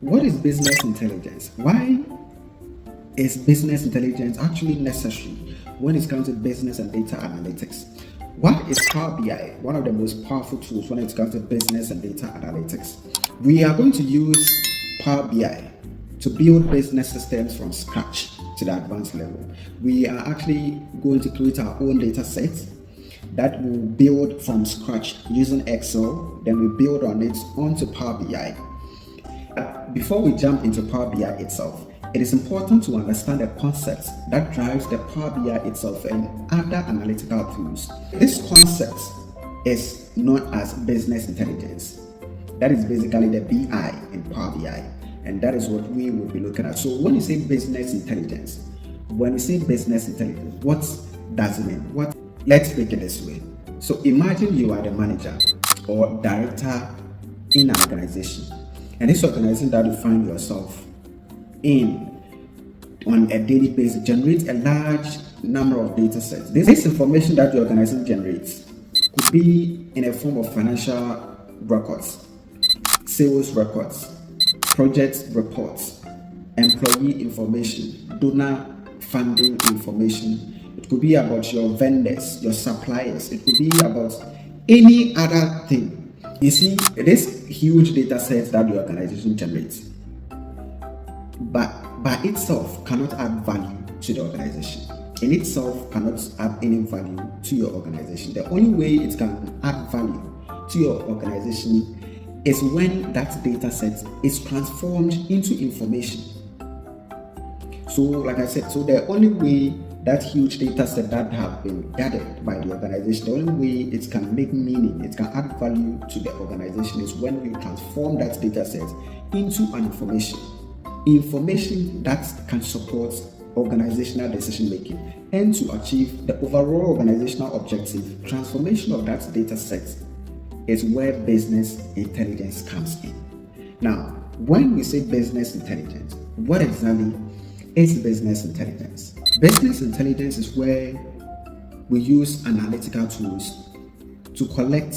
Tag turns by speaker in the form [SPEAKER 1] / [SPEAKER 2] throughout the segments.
[SPEAKER 1] what is business intelligence? Why is business intelligence actually necessary when it comes to business and data analytics? Why is Power BI one of the most powerful tools when it comes to business and data analytics? We are going to use Power BI to build business systems from scratch to the advanced level. We are actually going to create our own data set that will build from scratch using Excel, then we build on it onto Power BI. Before we jump into Power BI itself, it is important to understand the concept that drives the Power BI itself and other analytical tools. This concept is known as business intelligence. That is basically the BI in Power BI, and that is what we will be looking at. So when you say business intelligence, what does it mean? Let's break it this way. So imagine you are the manager or director in an organization, and this organization that you find yourself in on a daily basis generates a large number of data sets. This information that the organization generates could be in a form of financial records, sales records, project reports, employee information, donor funding information. It could be about your vendors, your suppliers. It could be about any other thing. You see, this huge data set that the organization generates, but by itself cannot add value to the organization. In itself cannot add any value to your organization. The only way it can add value to your organization is when that data set is transformed into information. So like I said, so the only way that huge data set that have been gathered by the organization, the only way it can make meaning, it can add value to the organization is when you transform that data set into an information that can support organizational decision making and to achieve the overall organizational objective. Transformation of that data set is where business intelligence comes in. Now, when we say business intelligence, what exactly is business intelligence? Business intelligence is where we use analytical tools to collect,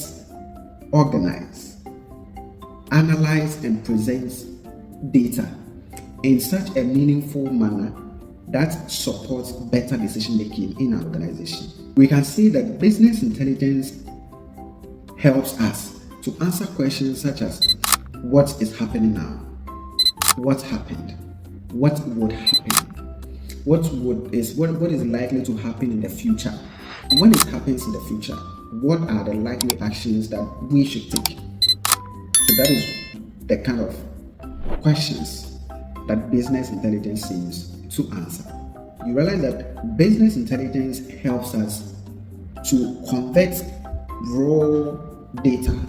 [SPEAKER 1] organize, analyze, and present data in such a meaningful manner that supports better decision making in an organization. We can see that business intelligence helps us to answer questions such as what is happening now, what happened, what would happen, what is likely to happen in the future. When it happens in the future, what are the likely actions that we should take? So that is the kind of questions that business intelligence seems to answer. You realize that business intelligence helps us to convert raw data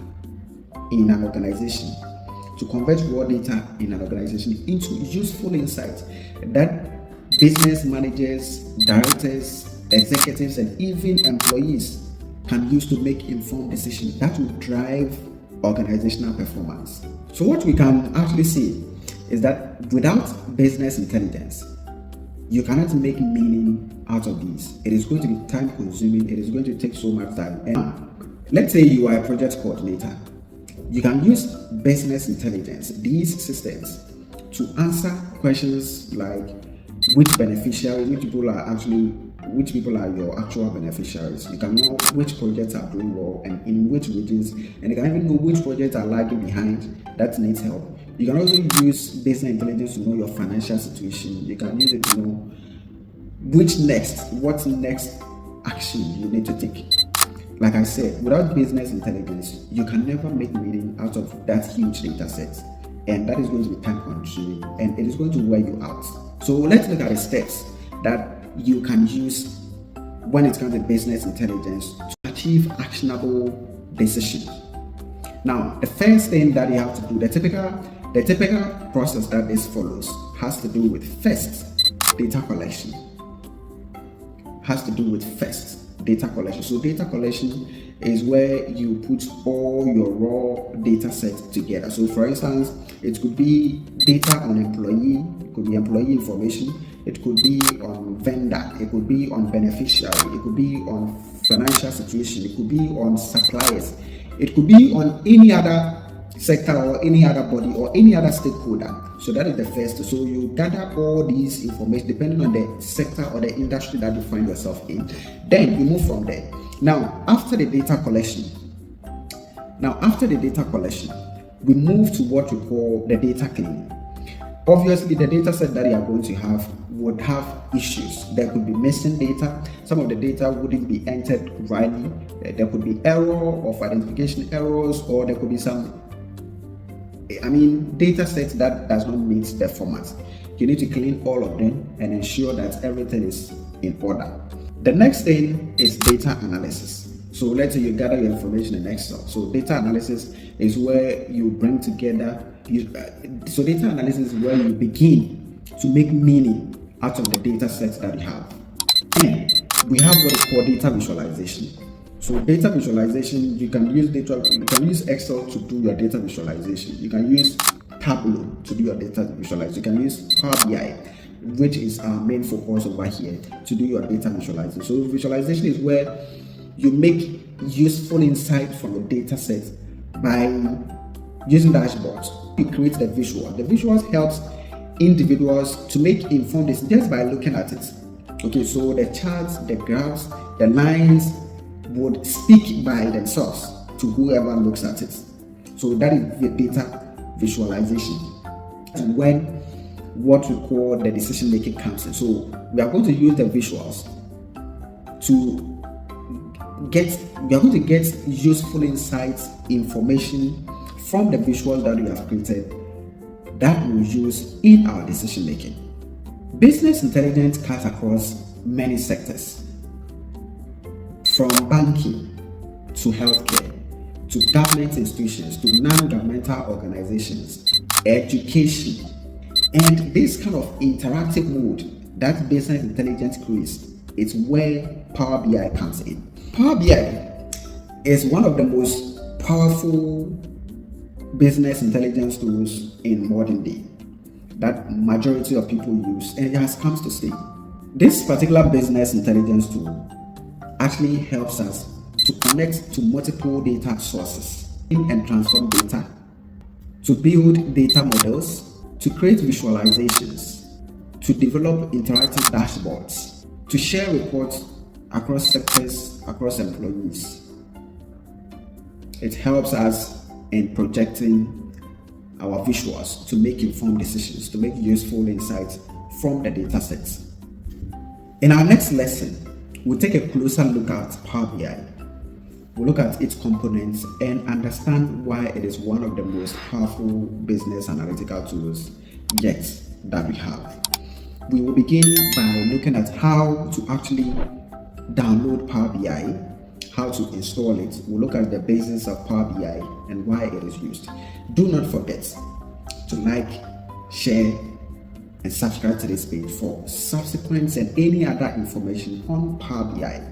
[SPEAKER 1] in an organization, into useful insights that business managers, directors, executives, and even employees can use to make informed decisions that will drive organizational performance. So what we can actually see is that without business intelligence, you cannot make meaning out of these. It is going to be time consuming. It is going to take so much time. And let's say you are a project coordinator. You can use business intelligence, these systems, to answer questions like which people are your actual beneficiaries. You can know which projects are doing well and in which regions, and you can even know which projects are lagging behind that needs help. You can also use business intelligence to know your financial situation. You can use it to know what next action you need to take. Like I said, without business intelligence, you can never make meaning out of that huge data set, and that is going to be time consuming and it is going to wear you out. So let's look at the steps that you can use when it comes to business intelligence to achieve actionable decisions. Now, the first thing that you have to do, the typical process that this follows has to do with data collection. So data collection is where you put all your raw data sets together. So for instance, it could be data on employee, it could be employee information, it could be on vendor, it could be on beneficiary, it could be on financial situation, it could be on suppliers, it could be on any other sector or any other body or any other stakeholder. So that is the first. So you gather all these information depending on the sector or the industry that you find yourself in. Then you move from there. Now, after the data collection, we move to what we call the data cleaning. Obviously, the data set that you are going to have would have issues. There could be missing data. Some of the data wouldn't be entered rightly. There could be error of identification errors, or there could be some data sets that does not meet the format. You need to clean all of them and ensure that everything is in order. The next thing is data analysis. So let's say you gather your information in Excel. So data analysis is where you bring together. So data analysis is where you begin to make meaning out of the data sets that you have. And we have what is called data visualization. So data visualization, you can use Excel to do your data visualization. You can use Tableau to do your data visualization. You can use Power BI, which is our main focus over here, to do your data visualization. So visualization is where you make useful insight from the data set by using dashboards. You create the visual. The visuals helps individuals to make informed decisions just by looking at it. Okay, so the charts, the graphs, the lines would speak by themselves to whoever looks at it. So that is the data visualization. And when what we call the decision making comes in. So we are going to use the visuals to get useful insights, information from the visuals that we have created that we'll use in our decision making. Business intelligence cuts across many sectors, from banking to healthcare to government institutions to non-governmental organizations, education, and this kind of interactive mode that business intelligence creates is where Power BI comes in. Power BI is one of the most powerful business intelligence tools in modern day that majority of people use, and it has come to stay. This particular business intelligence tool actually helps us to connect to multiple data sources and transform data, to build data models, to create visualizations, to develop interactive dashboards, to share reports across sectors, across employees. It helps us in projecting our visuals to make informed decisions, to make useful insights from the data sets. In our next lesson, we'll take a closer look at Power BI. We'll look at its components and understand why it is one of the most powerful business analytical tools yet that we have. We will begin by looking at how to actually download Power BI, how to install it. We'll look at the basics of Power BI and why it is used. Do not forget to like, share, and subscribe to this page for subsequent and any other information on Power BI.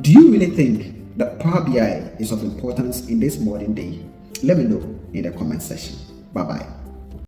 [SPEAKER 1] Do you really think that Power BI is of importance in this modern day? Let me know in the comment section. Bye-bye.